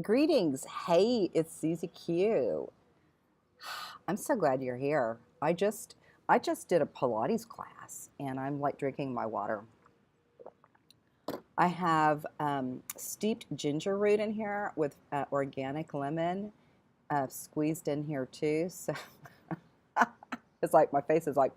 Greetings. Hey, it's Susie Q. I'm so glad you're here. I just did a Pilates class and I'm like drinking my water. I have steeped ginger root in here with organic lemon squeezed in here too. So it's like my face is like,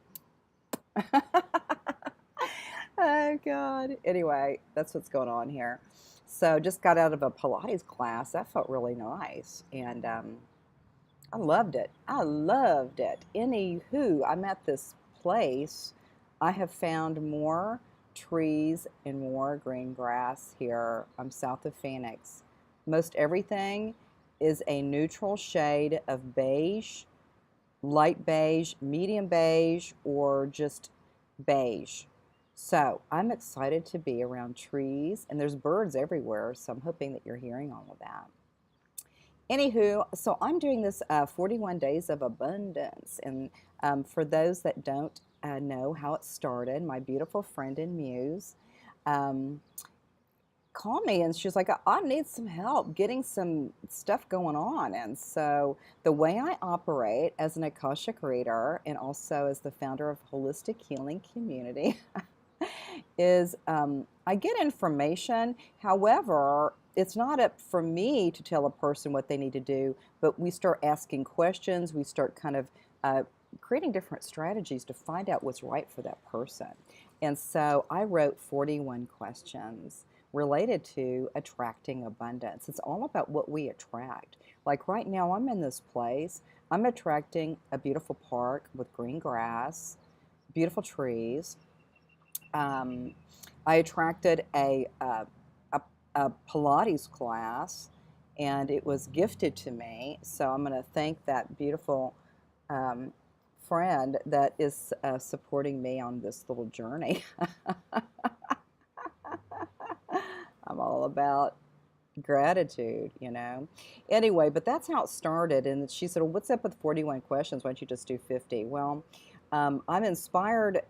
oh God. Anyway, that's what's going on here. So just got out of a Pilates class. That felt really nice. And I loved it. I loved it. Anywho, I'm at this place. I have found more trees and more green grass here. I'm south of Phoenix. Most everything is a neutral shade of beige, light beige, medium beige, or just beige. So I'm excited to be around trees, and there's birds everywhere, so I'm hoping that you're hearing all of that. Anywho, so I'm doing this 41 Days of Abundance. And for those that don't know how it started, my beautiful friend and muse um, called me and she was like, I need some help getting some stuff going on. And so the way I operate as an Akashic reader and also as the founder of Holistic Healing Community is I get information. However, it's not up for me to tell a person what they need to do, but we start asking questions. We start kind of creating different strategies to find out what's right for that person. And so I wrote 41 questions related to attracting abundance. It's all about what we attract. Like right now, I'm in this place. I'm attracting a beautiful park with green grass, beautiful trees. um, I attracted a Pilates class, and it was gifted to me. So I'm going to thank that beautiful um, friend that is supporting me on this little journey. I'm all about gratitude. Anyway, but that's how it started. And she said, well, what's up with 41 questions? Why don't you just do 50? Well, I'm inspired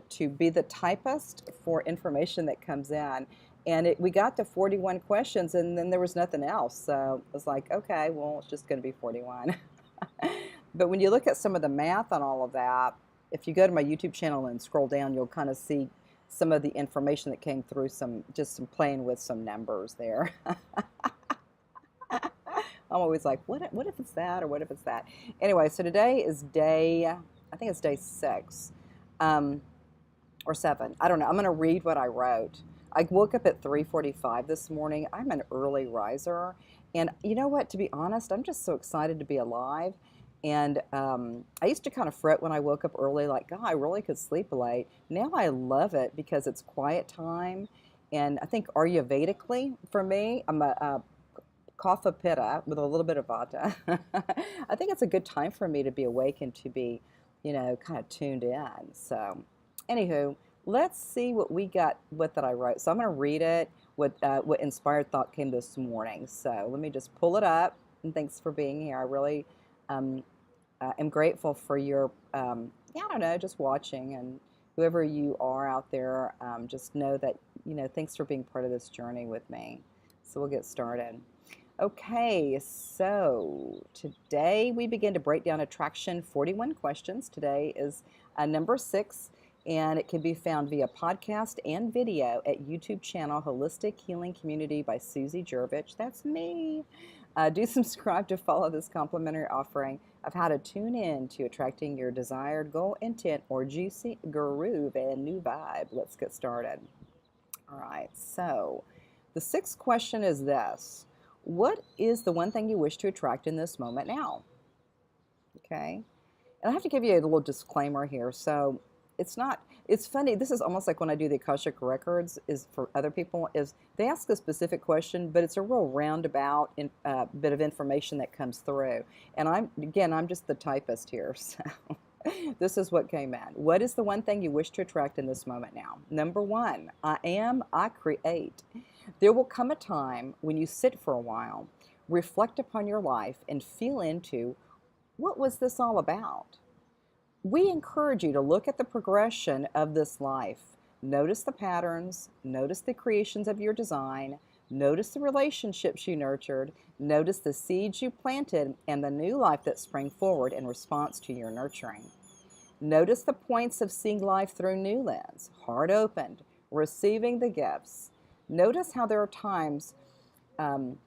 to be the typist for information that comes in. And we got to 41 questions, and then there was nothing else. So I was like, okay, well, it's just going to be 41. But when you look at some of the math on all of that, if you go to my YouTube channel and scroll down, you'll kind of see some of the information that came through, just some playing with some numbers there. I'm always like, what if it's that, or what if it's that? Anyway, so today is I think it's day 6 or 7. I don't know. I'm going to read what I wrote. I woke up at 3:45 this morning. I'm an early riser. And you know what? To be honest, I'm just so excited to be alive. And I used to kind of fret when I woke up early, like, God, I really could sleep late. Now I love it because it's quiet time. And I think Ayurvedically, for me, I'm a kapha pitta with a little bit of vata. I think it's a good time for me to be awake and to be, kind of tuned in. So, anywho, let's see what we got, what that I wrote. So I'm going to read it, what inspired thought came this morning. So let me just pull it up. And thanks for being here. I really um, am grateful for your, yeah, I don't know, just watching, and whoever you are out there, just know that, thanks for being part of this journey with me. So we'll get started. Okay, so today we begin to break down attraction 41 questions. Today is number 6, and it can be found via podcast and video at YouTube channel Holistic Healing Community by Susie Jervich. That's me. Do subscribe to follow this complimentary offering of how to tune in to attracting your desired goal, intent, or juicy groove and new vibe. Let's get started. All right, so the 6th question is this. What is the one thing you wish to attract in this moment now? Okay. And I have to give you a little disclaimer here. So it's funny. This is almost like when I do the Akashic Records is for other people, is they ask a specific question, but it's a real roundabout bit of information that comes through. And I'm just the typist here. So this is what came in. What is the one thing you wish to attract in this moment now? Number 1, I create. There will come a time when you sit for a while, reflect upon your life, and feel into what was this all about? We encourage you to look at the progression of this life. Notice the patterns, notice the creations of your design, Notice the relationships you nurtured. Notice the seeds you planted and the new life that sprang forward in response to your nurturing. Notice the points of seeing life through new lens, heart opened, receiving the gifts. Notice how there are times um,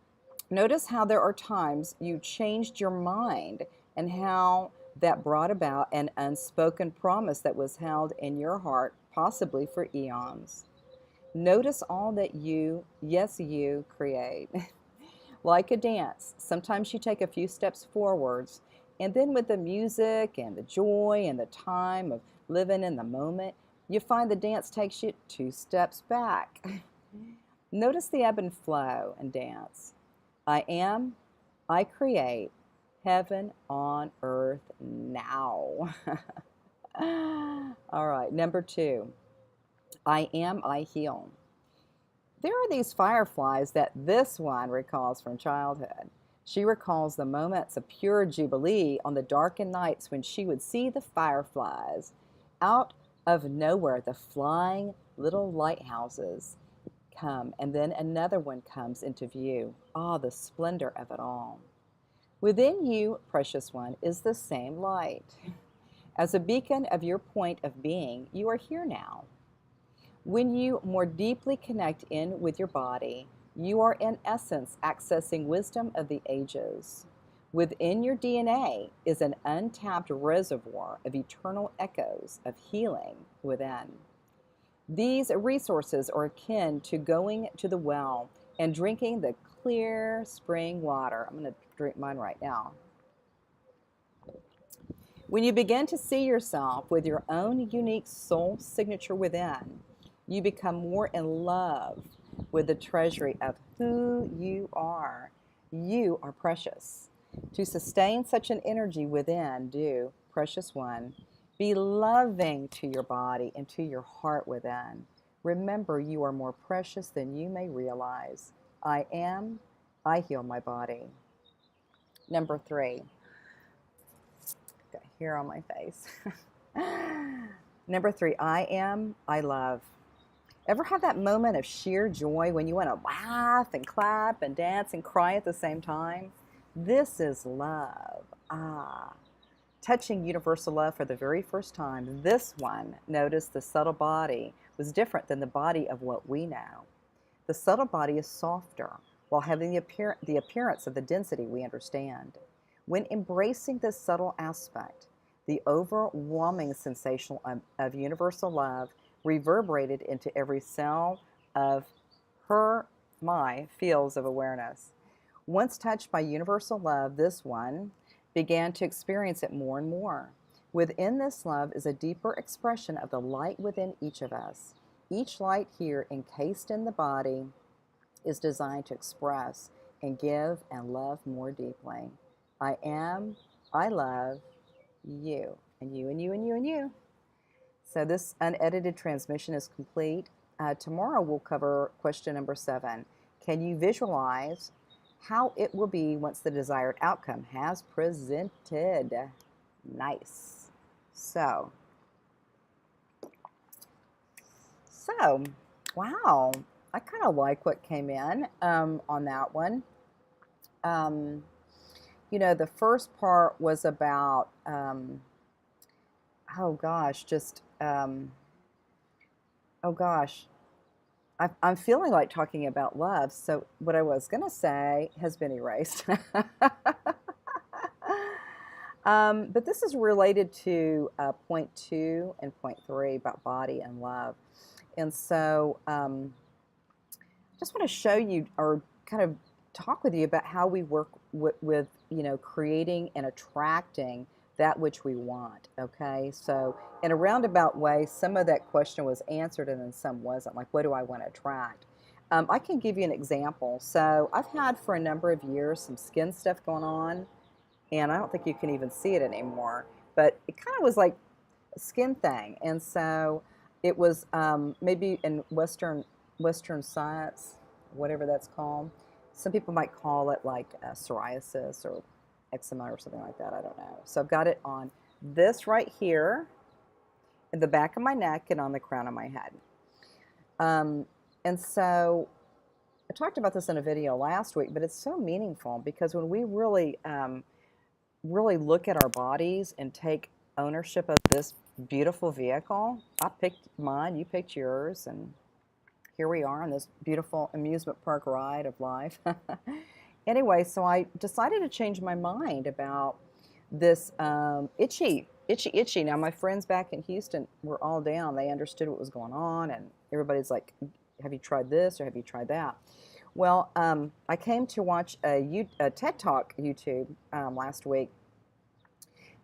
Notice how there are times you changed your mind and how that brought about an unspoken promise that was held in your heart, possibly for eons. Notice all that you, yes, you create. Like a dance, sometimes you take a few steps forwards, and then with the music and the joy and the time of living in the moment, you find the dance takes you 2 steps back. Notice the ebb and flow and dance. I am, I create, heaven on earth now. All right, number 2, I am, I heal. There are these fireflies that this one recalls from childhood. She recalls the moments of pure jubilee on the darkened nights when she would see the fireflies. Out of nowhere, the flying little lighthouses come, and then another one comes into view. Ah, the splendor of it all. Within you, precious one, is the same light. As a beacon of your point of being, you are here now. When you more deeply connect in with your body, you are in essence accessing wisdom of the ages. Within your DNA is an untapped reservoir of eternal echoes of healing within. These resources are akin to going to the well and drinking the clear spring water. I'm going to drink mine right now. When you begin to see yourself with your own unique soul signature within, you become more in love with the treasury of who you are. You are precious. To sustain such an energy within, do, precious one, be loving to your body and to your heart within. Remember, you are more precious than you may realize. I am, I heal my body. Number 3. Got hair on my face. Number 3, I am, I love. Ever have that moment of sheer joy when you want to laugh and clap and dance and cry at the same time? This is love. Ah. Touching universal love for the very first time, this one noticed the subtle body was different than the body of what we know. The subtle body is softer while having the appearance of the density we understand. When embracing this subtle aspect, the overwhelming sensation of universal love reverberated into every cell of my fields of awareness. Once touched by universal love, this one began to experience it more and more. Within this love is a deeper expression of the light within each of us. Each light here encased in the body is designed to express and give and love more deeply. I am, I love you, and you, and you, and you, and you. So this unedited transmission is complete. Tomorrow we'll cover question number 7. Can you visualize how it will be once the desired outcome has presented? Nice. So, wow. I kind of like what came in on that one. You know, the first part was about, oh gosh, I'm feeling like talking about love. So what I was going to say has been erased. But this is related to point 2 and point 3 about body and love. And so I just want to show you or kind of talk with you about how we work with you know, creating and attracting that which we want, okay? So in a roundabout way, some of that question was answered and then some wasn't, like what do I want to attract? I can give you an example. So I've had for a number of years some skin stuff going on, and I don't think you can even see it anymore, but it kind of was like a skin thing. And so it was maybe in Western science, whatever that's called. Some people might call it like psoriasis or eczema or something like that. I don't know. So I've got it on this right here, in the back of my neck and on the crown of my head. And so I talked about this in a video last week, but it's so meaningful because when we really look at our bodies and take ownership of this beautiful vehicle, I picked mine, you picked yours, and here we are on this beautiful amusement park ride of life. Anyway, so I decided to change my mind about this itchy. Now, my friends back in Houston were all down. They understood what was going on, and everybody's like, have you tried this or have you tried that? Well, I came to watch a TED Talk YouTube last week.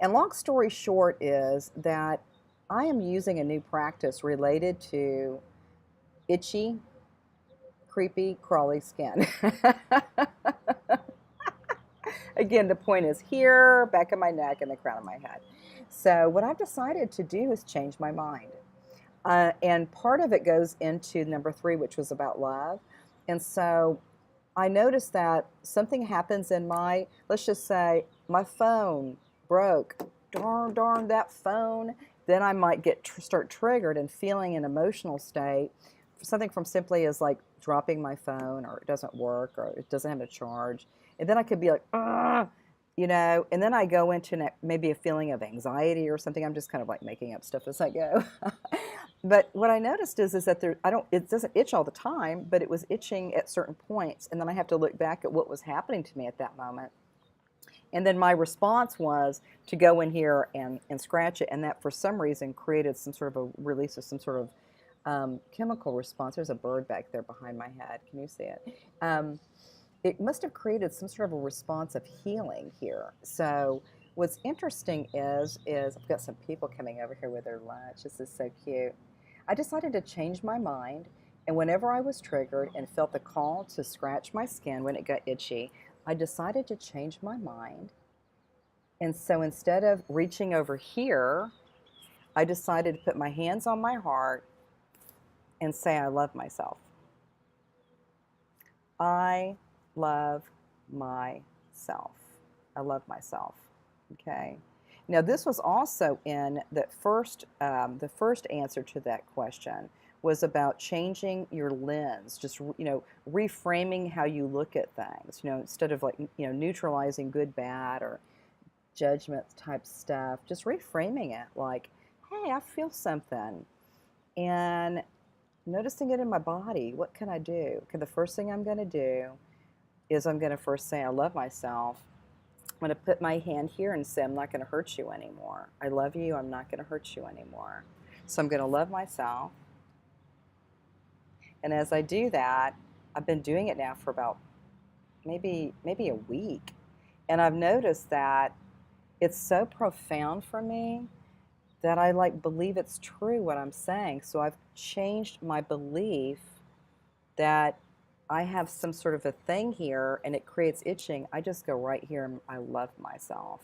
And long story short is that I am using a new practice related to itchy, creepy, crawly skin. Again, the point is here, back of my neck, and the crown of my head. So what I've decided to do is change my mind. And part of it goes into number 3, which was about love. And so I noticed that something happens in let's just say, my phone broke. Darn that phone. Then I might start triggered and feeling an emotional state. Something from simply as like dropping my phone, or it doesn't work, or it doesn't have a charge. And then I could be like, ah, and then I go into maybe a feeling of anxiety or something. I'm just kind of like making up stuff as I go. But what I noticed is that it doesn't itch all the time, but it was itching at certain points. And then I have to look back at what was happening to me at that moment. And then my response was to go in here and scratch it. And that for some reason created some sort of a release of some sort of chemical response. There's a bird back there behind my head. Can you see it? It must have created some sort of a response of healing here. So what's interesting is I've got some people coming over here with their lunch. This is so cute. I decided to change my mind, and whenever I was triggered and felt the call to scratch my skin when it got itchy, I decided to change my mind. And so instead of reaching over here, I decided to put my hands on my heart and say, I love myself. I love myself. I love myself. Okay. Now, this was also in the first answer to that question was about changing your lens, just reframing how you look at things. Instead of neutralizing good, bad, or judgment type stuff, just reframing it like, hey, I feel something, and noticing it in my body. What can I do? Okay, the first thing I'm going to do is I'm going to first say I love myself. I'm going to put my hand here and say I'm not going to hurt you anymore. I love you. I'm not going to hurt you anymore. So I'm going to love myself. And as I do that, I've been doing it now for about maybe a week. And I've noticed that it's so profound for me that I believe it's true what I'm saying. So I've changed my belief that I have some sort of a thing here and it creates itching. I just go right here and I love myself.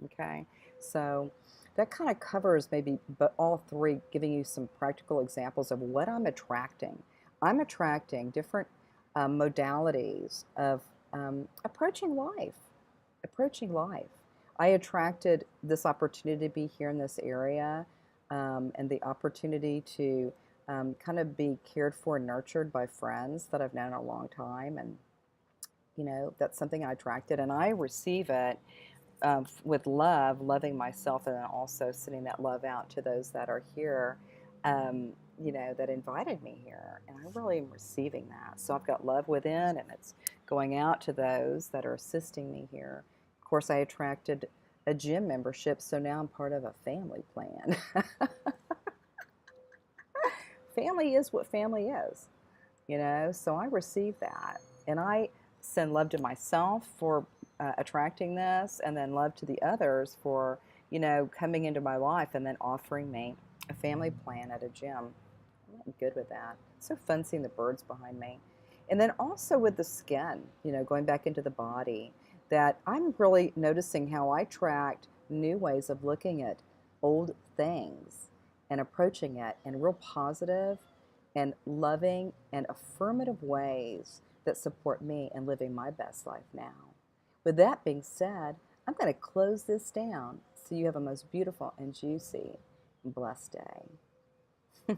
Okay, so that kind of covers maybe all 3, giving you some practical examples of what I'm attracting. I'm attracting different modalities of approaching life. I attracted this opportunity to be here in this area, and the opportunity to kind of be cared for and nurtured by friends that I've known a long time. And, that's something I attracted. And I receive it with love, loving myself, and then also sending that love out to those that are here, that invited me here. And I really am receiving that. So I've got love within, and it's going out to those that are assisting me here. Of course, I attracted a gym membership, so now I'm part of a family plan. Family is what family is, so I receive that. And I send love to myself for attracting this, and then love to the others for, coming into my life and then offering me a family plan at a gym. I'm good with that. It's so fun seeing the birds behind me. And then also with the skin, going back into the body, that I'm really noticing how I attract new ways of looking at old things and approaching it in real positive and loving and affirmative ways that support me in living my best life now. With that being said, I'm going to close this down so you have a most beautiful and juicy and blessed day.